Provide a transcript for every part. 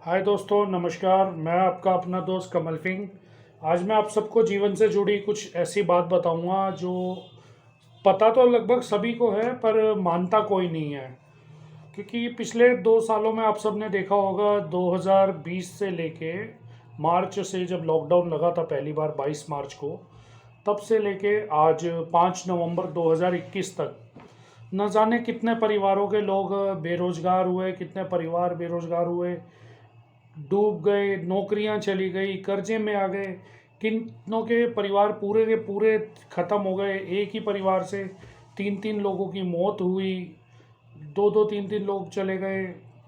हाय दोस्तों, नमस्कार। मैं आपका अपना दोस्त कमल सिंह। आज मैं आप सबको जीवन से जुड़ी कुछ ऐसी बात बताऊंगा जो पता तो लगभग सभी को है पर मानता कोई नहीं है। क्योंकि पिछले 2 सालों में आप सबने देखा होगा, 2020 से लेके मार्च से जब लॉकडाउन लगा था पहली बार 22 मार्च को, तब से लेके आज 5 नवंबर 2021 तक न जाने कितने परिवारों के लोग बेरोजगार हुए, कितने परिवार बेरोजगार हुए, डूब गए, नौकरियां चली गई, कर्जे में आ गए। किन्नों के परिवार पूरे के पूरे ख़त्म हो गए। एक ही परिवार से तीन तीन लोगों की मौत हुई, दो दो तीन तीन लोग चले गए।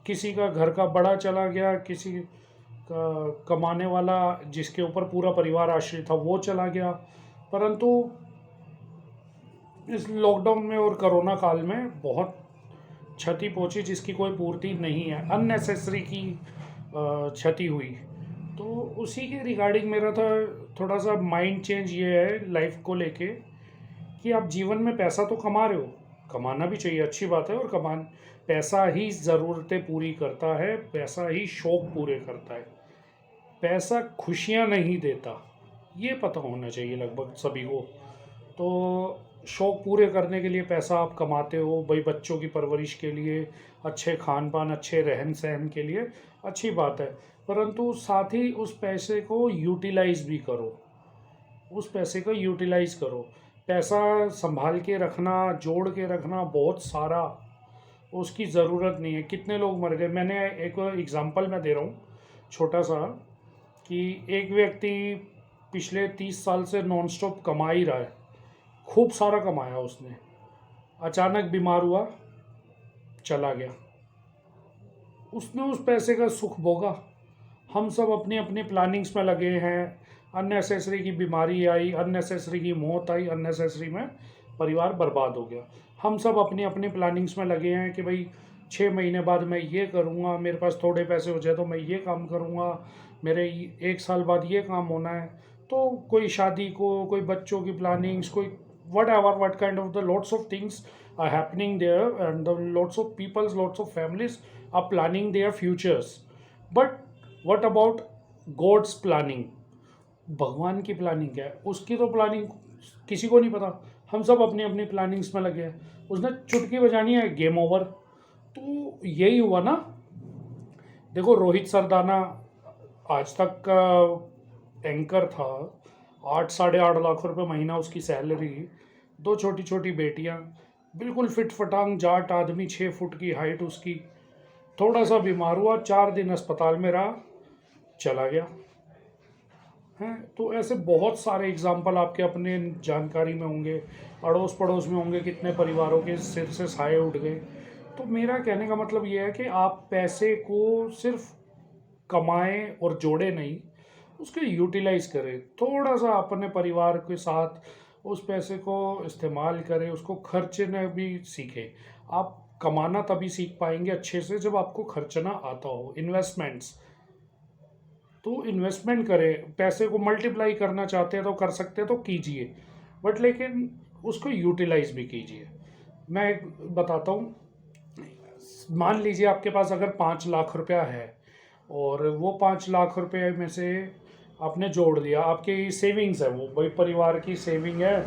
किसी का घर का बड़ा चला गया, किसी का कमाने वाला जिसके ऊपर पूरा परिवार आश्रित था वो चला गया। परंतु इस लॉकडाउन में और कोरोना काल में बहुत क्षति पहुंची जिसकी कोई पूर्ति नहीं है, अननेसेसरी की क्षति हुई। तो उसी के रिगार्डिंग मेरा था थोड़ा सा माइंड चेंज ये है लाइफ को लेके कि आप जीवन में पैसा तो कमा रहे हो, कमाना भी चाहिए, अच्छी बात है। और पैसा ही ज़रूरतें पूरी करता है, पैसा ही शौक पूरे करता है, पैसा खुशियाँ नहीं देता। ये पता होना चाहिए लगभग सभी को। तो शौक़ पूरे करने के लिए पैसा आप कमाते हो भाई, बच्चों की परवरिश के लिए, अच्छे खान पान, अच्छे रहन सहन के लिए, अच्छी बात है। परंतु साथ ही उस पैसे को यूटिलाइज भी करो, उस पैसे को यूटिलाइज करो। पैसा संभाल के रखना, जोड़ के रखना बहुत सारा, उसकी ज़रूरत नहीं है। कितने लोग मर गए। मैंने एक एग्ज़ाम्पल मैं दे रहा हूँ छोटा सा, कि एक व्यक्ति पिछले 30 साल से नॉन स्टॉप कमा ही रहा है, खूब सारा कमाया उसने, अचानक बीमार हुआ, चला गया। उसने उस पैसे का सुख भोगा। हम सब अपनी अपनी प्लानिंग्स में लगे हैं, अननेसेसरी की बीमारी आई, अननेसेसरी की मौत आई, अननेसेसरी में परिवार बर्बाद हो गया। हम सब अपनी अपनी प्लानिंग्स में लगे हैं कि भाई 6 महीने बाद मैं ये करूँगा, मेरे पास थोड़े पैसे हो जाए तो मैं ये काम करूँगा, मेरे 1 साल बाद ये काम होना है। तो कोई शादी को, कोई बच्चों की प्लानिंग्स, कोई whatever, what kind of the lots of things are happening there, and the lots of peoples, lots of families are planning their futures. But what about God's planning? भगवान की प्लानिंग क्या है, उसकी तो प्लानिंग किसी को नहीं पता। हम सब अपनी अपनी प्लानिंग्स में लगे हैं। उसने चुटकी बजानी है, गेम ओवर। तो यही हुआ ना। देखो, रोहित सरदाना आज तक का एंकर था, 8 साढ़े 8 लाख रुपए महीना उसकी सैलरी, दो छोटी छोटी बेटियां, बिल्कुल फिट फटांग जाट आदमी, 6 फुट की हाइट उसकी। थोड़ा सा बीमार हुआ, 4 दिन अस्पताल में रहा, चला गया। हैं तो ऐसे बहुत सारे एग्जाम्पल आपके अपने जानकारी में होंगे, अड़ोस पड़ोस में होंगे, कितने परिवारों के सिर से साए उठ गए। तो मेरा कहने का मतलब ये है कि आप पैसे को सिर्फ कमाएं और जोड़े नहीं, उसको यूटिलाइज करें। थोड़ा सा अपने परिवार के साथ उस पैसे को इस्तेमाल करें, उसको खर्चना भी सीखें। आप कमाना तभी सीख पाएंगे अच्छे से जब आपको खर्चना आता हो। इन्वेस्टमेंट्स, तो इन्वेस्टमेंट करें। पैसे को मल्टीप्लाई करना चाहते हैं तो कर सकते हैं तो कीजिए, बट लेकिन उसको यूटिलाइज भी कीजिए। मैं एक बताता हूँ। मान लीजिए आपके पास अगर 5 लाख रुपया है और वो 5 लाख रुपये में से आपने जोड़ लिया, आपकी सेविंग्स है, वो भाई परिवार की सेविंग है,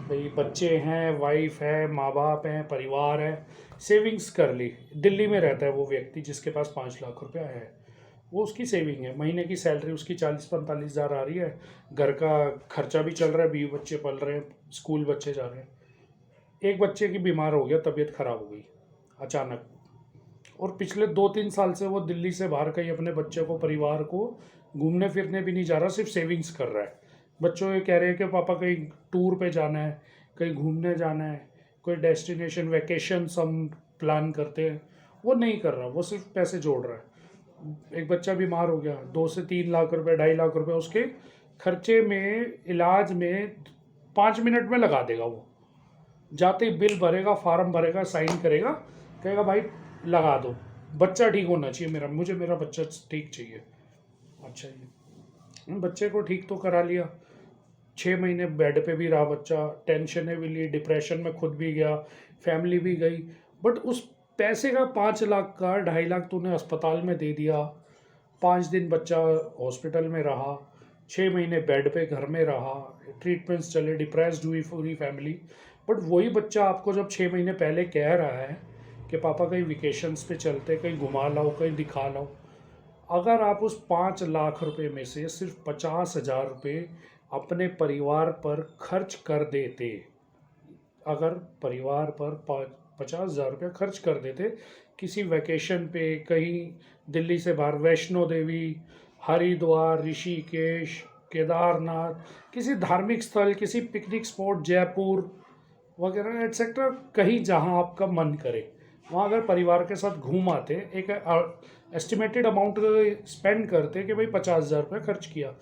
भाई बच्चे हैं, वाइफ है, माँ बाप हैं, परिवार है, सेविंग्स कर ली। दिल्ली में रहता है वो व्यक्ति जिसके पास 5 लाख रुपया है, वो उसकी सेविंग है। महीने की सैलरी उसकी 40-45 हज़ार आ रही है, घर का खर्चा भी चल रहा है, 20 बच्चे पल रहे हैं, स्कूल बच्चे जा रहे हैं। एक बच्चे की बीमार हो गया, तबीयत खराब हो गई अचानक, और पिछले 2-3 साल से वो दिल्ली से बाहर कहीं अपने बच्चे को, परिवार को घूमने फिरने भी नहीं जा रहा, सिर्फ सेविंग्स कर रहा है। बच्चों ये कह रहे हैं कि पापा कहीं टूर पे जाना है, कहीं घूमने जाना है, कोई डेस्टिनेशन वेकेशन हम प्लान करते हैं, वो नहीं कर रहा, वो सिर्फ पैसे जोड़ रहा है। एक बच्चा बीमार हो गया, 2 से 3 लाख रुपए, 2.5 लाख रुपए उसके खर्चे में, इलाज में 5 मिनट में लगा देगा। वो जाते ही बिल भरेगा, फार्म भरेगा, साइन करेगा, कहेगा भाई लगा दो, बच्चा ठीक होना चाहिए मेरा, मुझे मेरा बच्चा ठीक चाहिए। अच्छा जी, बच्चे को ठीक तो करा लिया, 6 महीने बेड पे भी रहा बच्चा, टेंशन भी ली, डिप्रेशन में खुद भी गया, फैमिली भी गई। बट उस पैसे का, 5 लाख का 2.5 लाख तूने अस्पताल में दे दिया, 5 दिन बच्चा हॉस्पिटल में रहा, 6 महीने बेड पे घर में रहा, ट्रीटमेंट्स चले, डिप्रेस्ड हुई पूरी फैमिली। बट वही बच्चा आपको जब 6 महीने पहले कह रहा है कि पापा कहीं वेकेशंस पे चलते, कहीं घुमा लाओ, कहीं दिखा लाओ, अगर आप उस 5 लाख रुपए में से सिर्फ 50,000 रुपये अपने परिवार पर खर्च कर देते, अगर परिवार पर 50,000 रुपये खर्च कर देते किसी वैकेशन पे, कहीं दिल्ली से बाहर वैष्णो देवी, हरिद्वार, ऋषिकेश, केदारनाथ, किसी धार्मिक स्थल, किसी पिकनिक स्पॉट, जयपुर वगैरह एट्सेट्रा, कहीं जहां आपका मन करे वहाँ अगर परिवार के साथ घूम आते, एक एस्टिमेटेड अमाउंट स्पेंड करते कि भाई 50,000 रुपये खर्च किया,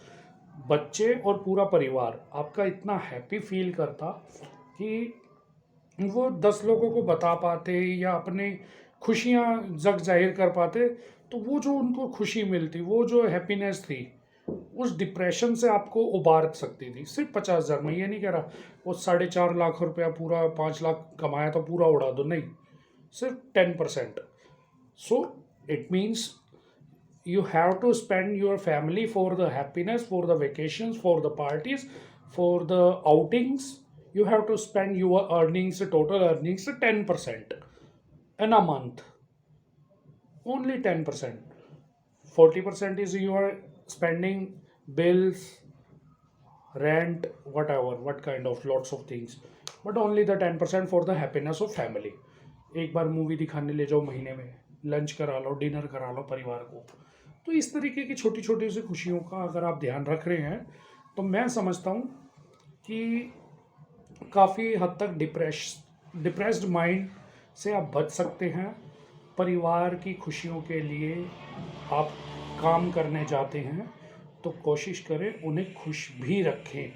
बच्चे और पूरा परिवार आपका इतना हैप्पी फील करता कि वो 10 लोगों को बता पाते या अपनी खुशियाँ जग जाहिर कर पाते। तो वो जो उनको खुशी मिलती, वो जो हैप्पीनेस थी, उस डिप्रेशन से आपको उबार सकती थी सिर्फ 50,000। मैं ये नहीं कह रहा वो 4.5 लाख रुपया पूरा 5 लाख कमाया तो पूरा उड़ा दो, नहीं, सिर्फ 10%। So it means you have to spend your family for the happiness, for the vacations, for the parties, for the outings. You have to spend your earnings, total earnings, 10% in a month, only 10%. 40% is your spending, bills, rent, whatever, what kind of lots of things, but only the 10% for the happiness of family. एक बार movie दिखाने ले जाओ महीने में, lunch करा लो, dinner करा लो परिवार को। तो इस तरीके की छोटी छोटी सी खुशियों का अगर आप ध्यान रख रहे हैं तो मैं समझता हूँ कि काफ़ी हद तक डिप्रेस्ड माइंड से आप बच सकते हैं। परिवार की खुशियों के लिए आप काम करने जाते हैं तो कोशिश करें उन्हें खुश भी रखें,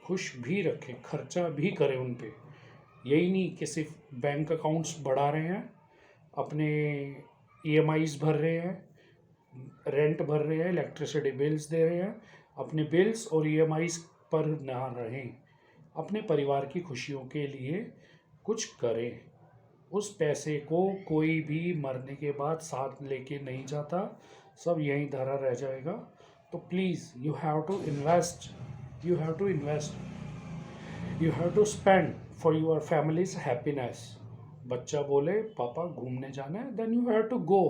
खुश भी रखें, खर्चा भी करें उन पे। यही नहीं कि सिर्फ बैंक अकाउंट्स बढ़ा रहे हैं, अपने ईएमआईज भर रहे हैं, रेंट भर रहे हैं, इलेक्ट्रिसिटी बिल्स दे रहे हैं, अपने बिल्स और ईएमआईज पर ना रहें। अपने परिवार की खुशियों के लिए कुछ करें। उस पैसे को कोई भी मरने के बाद साथ लेके नहीं जाता, सब यहीं धरा रह जाएगा। तो please you have to invest, you have to invest, you have to spend for your families happiness. बच्चा बोले पापा घूमने जाना है, then you have to go.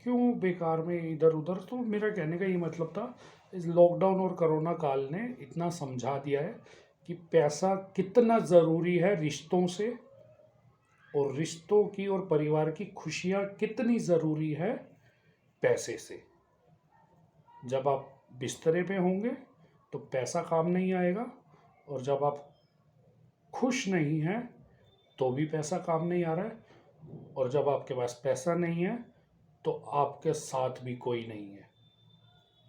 क्यों बेकार में इधर उधर। तो मेरा कहने का ये मतलब था, इस लॉकडाउन और कोरोना काल ने इतना समझा दिया है कि पैसा कितना ज़रूरी है रिश्तों से, और रिश्तों की और परिवार की खुशियाँ कितनी ज़रूरी है पैसे से। जब आप बिस्तरे पे होंगे तो पैसा काम नहीं आएगा, और जब आप खुश नहीं हैं तो भी पैसा काम नहीं आ रहा है, और जब आपके पास पैसा नहीं है तो आपके साथ भी कोई नहीं है।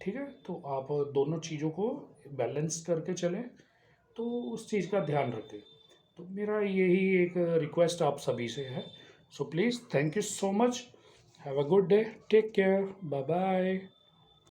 ठीक है, तो आप दोनों चीज़ों को बैलेंस करके चलें, तो उस चीज़ का ध्यान रखें। तो मेरा यही एक रिक्वेस्ट आप सभी से है। So please, thank you so much, have a good day, take care, bye bye.